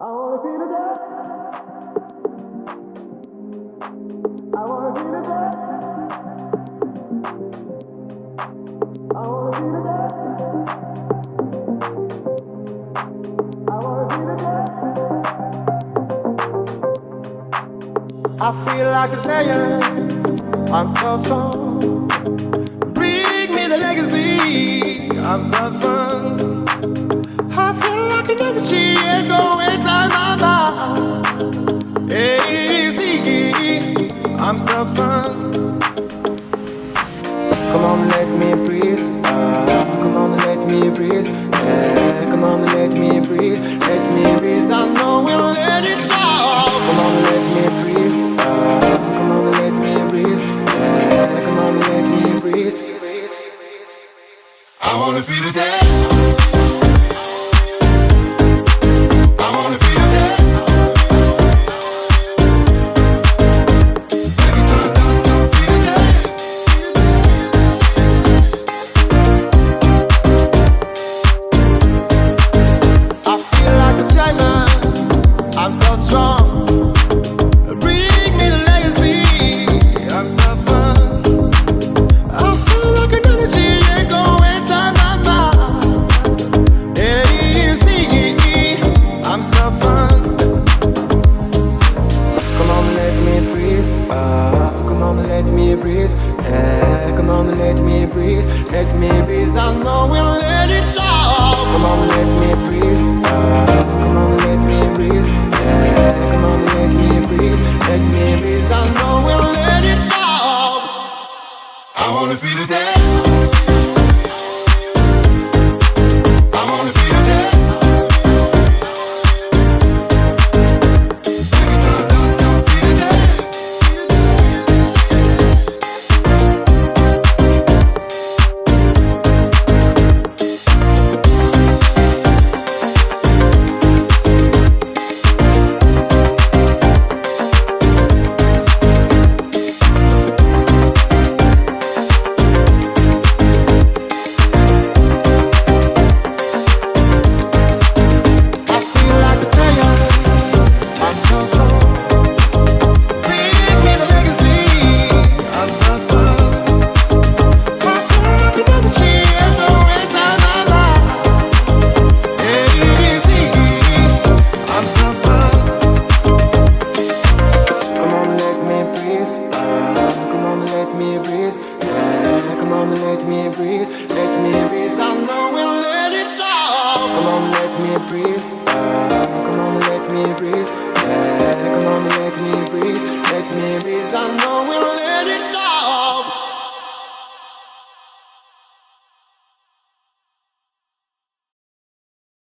I wanna be the dead. I wanna be the dead. I wanna be the dead. I wanna be the dead. I feel like a sailor. I'm so strong. Bring me the legacy. I'm so fun. I feel like an energy is going inside my mind. Hey, see, I'm so fun.